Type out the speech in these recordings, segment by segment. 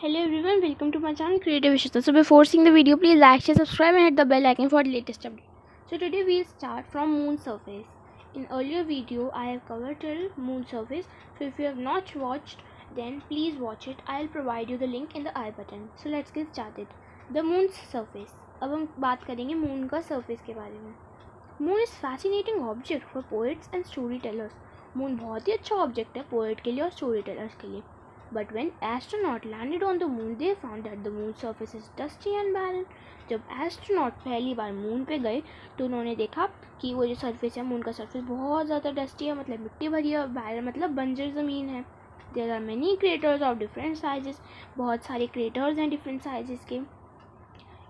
Hello everyone, welcome to my channel Creative Ishita. So before seeing the video, please like, share, subscribe and hit the bell icon for the latest update. So today we'll start from moon surface. In earlier video, I have covered till moon surface. So if you have not watched, then please watch it. I'll provide you the link in the I button. So let's get started. The moon's surface. अब हम बात करेंगे moon का surface के बारे में. Moon is fascinating object for poets and story tellers. Moon बहुत ही अच्छा ऑब्जेक्ट है पोएट के लिए और स्टोरी टेलर्स के लिए. But when astronaut landed on the moon, they found that the moon surface is dusty and barren. जब astronaut पहली बार मून पे गए तो उन्होंने देखा कि वो जो सरफेस है मून का सरफेस बहुत ज़्यादा डस्टी है, मतलब मिट्टी भरी है, बैरन मतलब बंजर ज़मीन है. There are many craters of different sizes. बहुत सारे क्रेटर्स हैं डिफरेंट साइजेस के.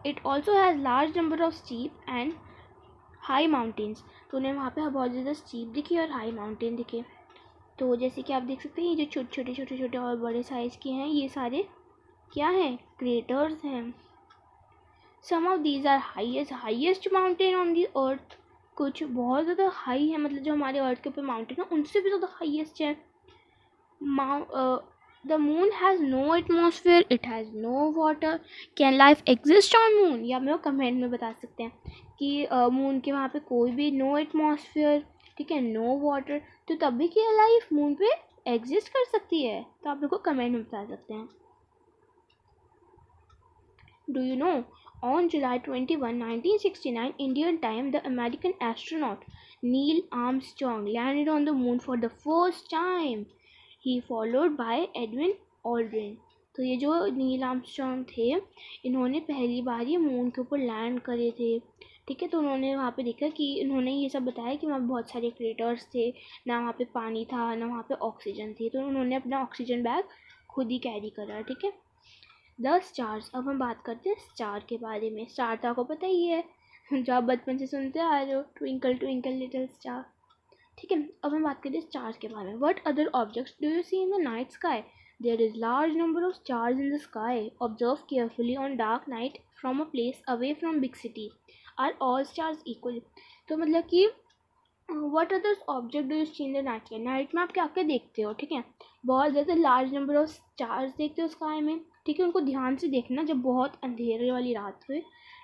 It also has large number of steep and high mountains. तो उन्हें वहाँ पे बहुत ज़्यादा स्टीप दिखी और हाई माउंटेन दिखे. तो जैसे कि आप देख सकते हैं ये जो छोटे छोटे और बड़े साइज़ के हैं ये सारे क्या हैं, क्रेटर्स हैं. Some of these are highest mountain on the earth. कुछ बहुत ज़्यादा हाई है, मतलब जो हमारे अर्थ के ऊपर माउंटेन है उनसे भी ज़्यादा हाईएस्ट है. The moon has no atmosphere, it has no water. Can life exist on moon? या मेरे को कमेंट में बता सकते हैं कि मून के वहाँ पे कोई भी नो एटमॉस्फेयर, ठीक है, नो वाटर, तो तब भी क्या लाइफ मून पे एग्जिस्ट कर सकती है? तो आप लोग को कमेंट में बता सकते हैं. Do you know, on July 21, 1969 Indian time, the American astronaut Neil Armstrong landed on the moon for the first time. He followed by Edwin Aldrin. तो ये जो नील आर्मस्ट्रॉन्ग थे इन्होंने पहली बार ये मून के ऊपर लैंड करे थे, ठीक है. तो उन्होंने वहाँ पे देखा कि इन्होंने ये सब बताया कि वहाँ बहुत सारे क्रेटर्स थे, ना वहाँ पे पानी था ना वहाँ पे ऑक्सीजन थी. तो उन्होंने अपना ऑक्सीजन बैग खुद ही कैरी करा, ठीक है. 10 स्टार्स. अब हम बात करते हैं स्टार के बारे में. स्टार तो आपको पता ही है जो आप बचपन से सुनते आ रहे हो, ट्विंकल ट्विंकल लिटिल स्टार, ठीक है. अब हम बात करें स्टार्स के बारे में. What other objects do you see in the night sky? There is large number of stars in the sky. Observe carefully on dark night from a place away from big city. Are all stars equal? तो मतलब कि what other object do you see in the night sky? Night में आप क्या क्या देखते हो, ठीक है. बहुत ज़्यादा लार्ज नंबर ऑफ स्टार्स देखते हो स्काई में, ठीक है. उनको ध्यान से देखना जब बहुत अंधेरे वाली रात हुए,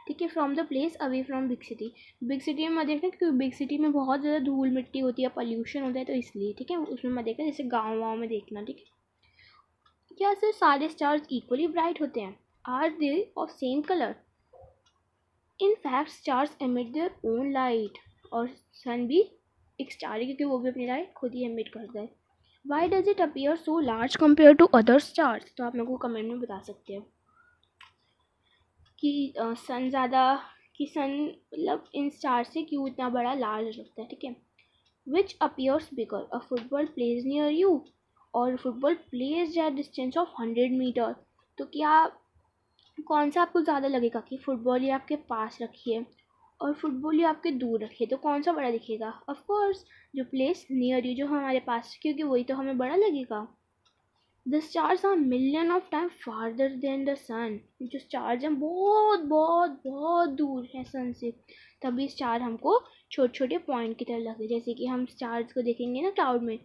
ठीक है. From the place away from big city. Big city में मत देखना क्योंकि बिग सिटी में बहुत ज़्यादा धूल मिट्टी होती है, पॉल्यूशन होता है, तो इसलिए, ठीक है, उसमें मत देखना. जैसे गाँव वाँव में देखना, ठीक है. क्या सर सारे स्टार्स इक्वली ब्राइट होते हैं? Are they of same colour? In fact stars emit their own light. और सन भी एक स्टार है क्योंकि वो भी अपनी लाइट खुद ही एमिट करता है. Why does it appear so large compare to other stars? तो आप मेरे को कमेंट में बता सकते हैं कि सन ज़्यादा, कि सन मतलब इन स्टार से क्यों इतना बड़ा लार्ज लगता है, ठीक है. Which appears bigger? A football plays near you और football plays at distance of 100 metre. तो क्या कौन सा आपको ज़्यादा लगेगा कि फुटबॉल ये आपके पास रखी है और फुटबॉल ये आपके दूर रखी है, तो कौन सा बड़ा दिखेगा? ऑफ कोर्स जो प्लेस नियर यू, जो हमारे पास, क्योंकि वही तो हमें बड़ा लगेगा. The stars are million of time farther than the sun. जो स्टार्स हैं बहुत बहुत बहुत दूर है सन से, तभी स्टार हमको छोटे छोटे पॉइंट की तरह लगते. जैसे कि हम स्टार्स को देखेंगे ना क्लाउड में,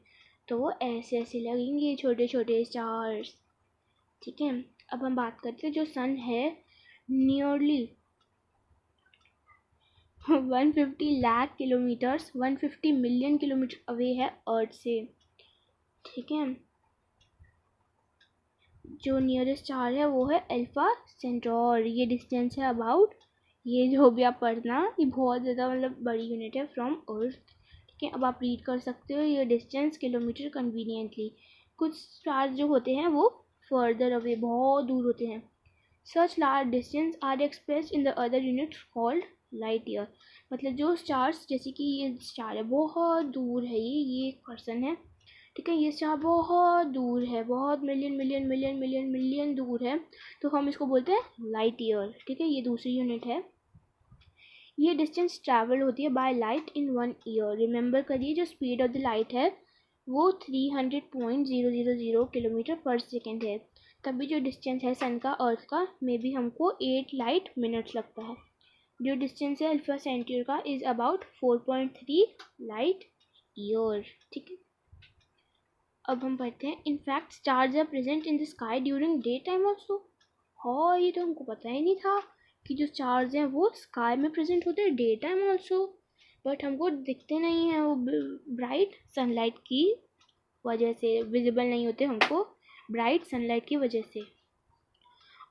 तो वो ऐसे ऐसे लगेंगे छोटे छोटे स्टार्स, ठीक है. अब हम बात करते हैं जो सन है nearly 150 lakh kilometres, 150 million kilometre away है अर्थ से, ठीक है. जो नियरेस्ट स्टार है वो है अल्फा सेंटोर. ये डिस्टेंस है अबाउट, ये जो भी आप पढ़ना, ये बहुत ज़्यादा मतलब बड़ी यूनिट है फ्रॉम अर्थ, ठीक है. अब आप रीड कर सकते हो ये डिस्टेंस किलोमीटर कन्वीनियंटली. कुछ स्टार्स जो होते हैं वो फर्दर अवे बहुत दूर होते हैं. Such large distance are express in the other units called light year. मतलब जो स्टार्स, जैसे कि ये स्टार है बहुत दूर है, ये एक पर्सन है, ठीक है. ये स्टार बहुत दूर है, बहुत million million million million million दूर है, तो हम इसको बोलते हैं लाइट ईयर, ठीक है. ये दूसरी यूनिट है. ये डिस्टेंस ट्रैवल होती है by light in 1 year. Remember करिए जो स्पीड ऑफ द लाइट है वो 300.000 किलोमीटर पर सेकेंड है. तभी जो डिस्टेंस है सन का अर्थ का में भी हमको 8 लाइट मिनट्स लगता है. जो डिस्टेंस है अल्फा सेंटियर का इज़ अबाउट 4.3 लाइट ईयर, ठीक है. अब हम पढ़ते हैं, in fact stars are present in the sky during day time also. हाँ, ये तो हमको पता ही नहीं था कि जो स्टार्स हैं वो स्काई में प्रेजेंट होते हैं डे टाइम ऑल्सो, बट हमको दिखते नहीं हैं, वो ब्राइट सनलाइट की वजह से विजिबल नहीं होते हमको, ब्राइट सनलाइट की वजह से।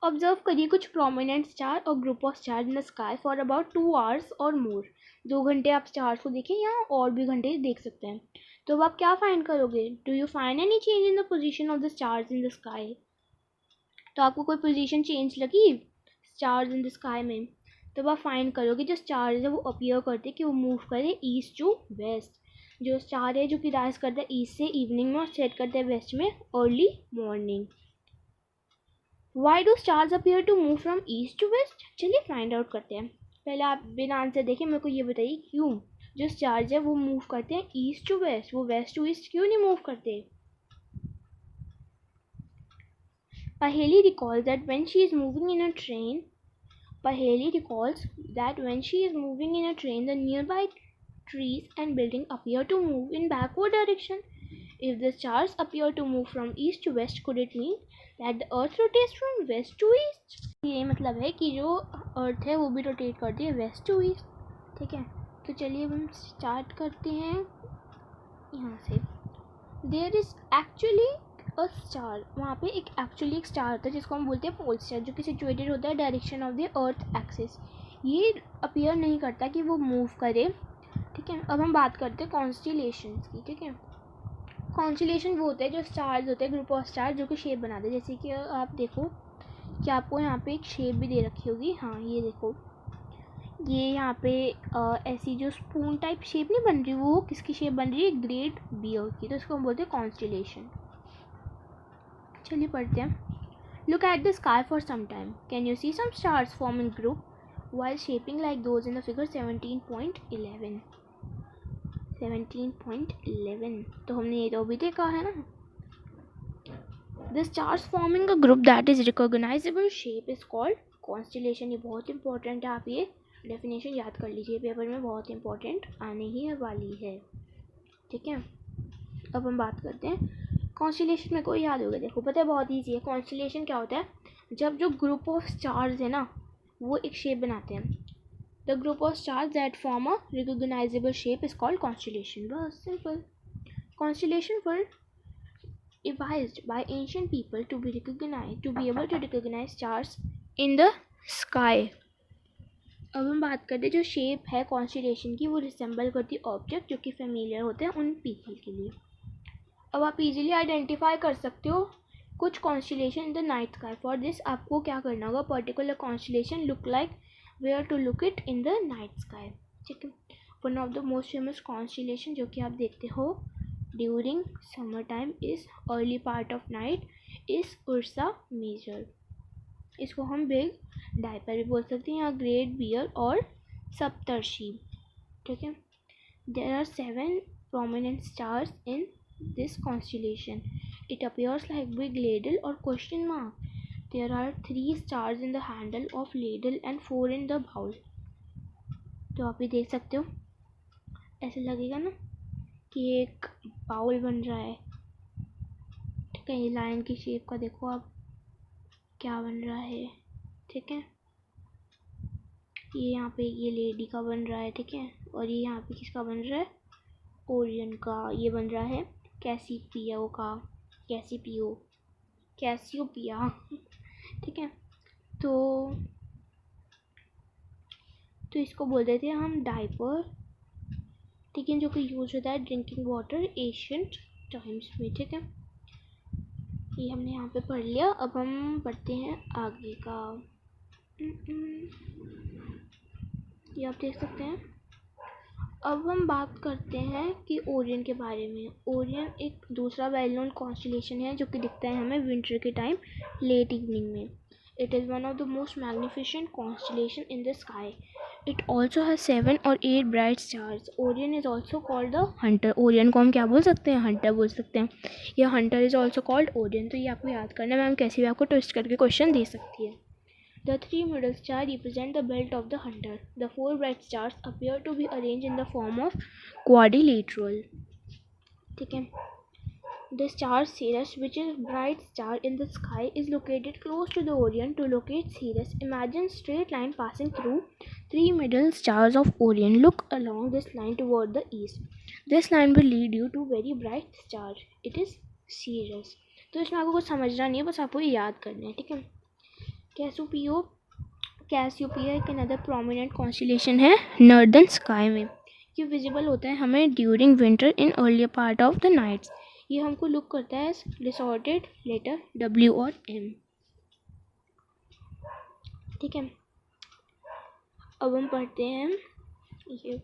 ऑब्जर्व करिए कुछ प्रोमिनेंट स्टार और group of star in the sky for about 2 hours और मोर। 2 घंटे आप स्टार्स को देखें या और भी घंटे देख सकते हैं। तो अब आप क्या फाइंड करोगे, do you find any change in the position of the stars in the sky. तो आपको कोई पोजीशन चेंज लगी स्टार्स इन द स्काई में, तब आप फाइंड करोगे जो स्टार्स है वो अपीयर करते कि वो मूव करे ईस्ट टू वेस्ट। जो स्टार है जो कि राइज करता है ईस्ट से इवनिंग में और सेट करता है वेस्ट में early morning. Why do stars appear to move from east to west, चलिए फाइंड आउट करते हैं। पहले आप बिना आंसर देखें मेरे को ये बताइए क्यों जो स्टार्स है वो मूव करते हैं ईस्ट टू वेस्ट, वो वेस्ट टू ईस्ट क्यों नहीं मूव करते। Paheli recalls that when she is moving in a train, Paheli recalls that when she is moving in a train, the nearby trees and building appear to move in backward direction. If the stars appear to move from east to west, could it mean that the earth rotates from west to east? ये मतलब है कि जो अर्थ है वो भी rotate करती है वेस्ट टू ईस्ट। ठीक है, तो चलिए हम स्टार्ट करते हैं यहाँ से। There is actually a star, वहाँ पे एक एक्चुअली एक स्टार होता है जिसको हम बोलते हैं पोल स्टार, जो कि सिचुएटेड होता है direction of the earth axis. ये अपीयर नहीं करता कि वो मूव करे। ठीक है, अब हम बात करते हैं कॉन्स्टिलेशंस की। ठीक है, कॉन्स्टिलेशन वो होते हैं जो स्टार्स होते हैं, ग्रुप ऑफ स्टार जो कि शेप बनाते हैं। जैसे कि आप देखो कि आपको यहाँ पे एक शेप भी दे रखी होगी, हाँ ये देखो, ये यहाँ पे ऐसी जो स्पून टाइप शेप नहीं बन रही, वो किसकी शेप बन रही है, ग्रेट बियर की, तो इसको हम बोलते हैं कॉन्स्टिलेशन। चलिए पढ़ते हैं। Look at the sky for some time, can you see some stars form in group while shaping like those in the figure 17.11। 17.11 तो हमने ये तो भी देखा है ना। The stars forming a group that is recognizable shape is called constellation। ये बहुत इंपॉर्टेंट है, आप ये डेफिनेशन याद कर लीजिए, पेपर में बहुत इंपॉर्टेंट आने ही वाली है। ठीक है, अब हम बात करते हैं कॉन्स्टिलेशन में, कोई याद होगा, देखो पता है बहुत ईजी है। कॉन्स्टिलेशन क्या होता है, जब जो ग्रुप ऑफ स्टार्स है ना वो एक शेप बनाते हैं, the group of stars that form a recognisable shape is called constellation. बस simple. Constellation were devised by ancient people to be able to recognize stars in the sky। अब हम बात करते हैं जो शेप है कॉन्स्टिलेशन की, वो रिसेंबल करती है ऑब्जेक्ट जो कि फेमिलियर होते हैं उन पीपल के लिए। अब आप इजीली आइडेंटिफाई कर सकते हो कुछ constellation in the night sky. For this आपको क्या करना होगा, particular constellation look like where to look it in the night sky. ठीक है, one of the most famous constellation जो कि आप देखते हो during summer time is early part of night is Ursa Major. इसको हम बिग डाइपर भी बोल सकते हैं या ग्रेट बियर और सप्तर्षि। ठीक है, there are 7 prominent stars in this constellation. It appears like big ladle or question mark. There are 3 stars in the handle of ladle and 4 in the bowl। तो आप ये देख सकते हो, ऐसे लगेगा ना कि एक बाउल बन रहा है। ठीक है, ये लायन की शेप का देखो आप क्या बन रहा है। ठीक है, ये यहाँ पे ये लेडी का बन रहा है। ठीक है, और ये यहाँ पे किसका बन रहा है, ओरियन का। ये बन रहा है कैसीपियो का, कैसियोपिया। ठीक है, तो इसको बोल देते हैं हम डाइपर। ठीक है, जो कि यूज होता है ड्रिंकिंग वाटर एशियंट टाइम्स में। ठीक है, ये हमने यहाँ पे पढ़ लिया। अब हम पढ़ते हैं आगे का। ये आप देख सकते हैं। अब हम बात करते हैं कि ओरियन के बारे में। ओरियन एक दूसरा वेल नोन कॉन्स्टिलेशन है जो कि दिखता है हमें विंटर के टाइम लेट इवनिंग में। It is one of the most magnificent constellation in the sky. It also has 7 or 8 bright stars. Orion is also called the Hunter. Orion को हम क्या बोल सकते हैं, हंटर बोल सकते हैं। यह Hunter is also called Orion. तो ये आपको याद करना है, मैम कैसे भी आपको ट्विस्ट करके क्वेश्चन दे सकती है। The 3 middle stars represent the belt of the hunter. The 4 bright stars appear to be arranged in the form of quadrilateral। ठीक है, The star Sirius, which is a bright star in the sky, is located close to the Orion. To locate Sirius, imagine straight line passing through three middle stars of Orion. Look along this line toward the east. This line will lead you to very bright star. It is Sirius. तो इसमें आपको कुछ समझना नहीं है, बस आपको ये याद करना है, ठीक है। कैसियोपिया एक अनदर प्रोमिनेंट कॉन्स्टेलेशन है नॉर्दर्न स्काई में। ये विजिबल होता है हमें during winter in earlier part of the nights. ये हमको लुक करता है डिसऑर्डर्ड लेटर W और M, ठीक है। अब हम पढ़ते हैं ये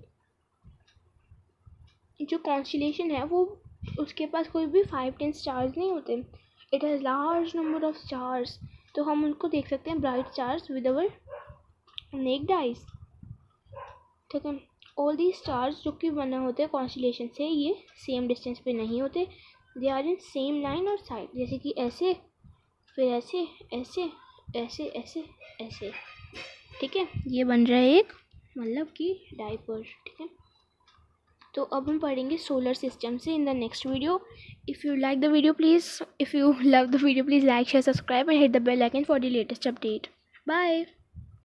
जो कॉन्स्टेलेशन है वो उसके पास कोई भी 5-10 स्टार्स नहीं होते, it has large number of stars. तो हम उनको देख सकते हैं bright stars with our necked eyes, ठीक है। ऑल दी स्टार्स जो कि बने होते हैं कॉन्स्टेलेशन से ये सेम डिस्टेंस पे नहीं होते, they are in same line और साइड, जैसे कि ऐसे, फिर ऐसे ऐसे ऐसे ऐसे ऐसे, ठीक है। ये बन रहा है एक मतलब कि डायपर, ठीक है। तो अब हम पढ़ेंगे सोलर सिस्टम से in the next video. If you like the video please, if you love the video please like share subscribe and hit the bell icon for the latest update. Bye.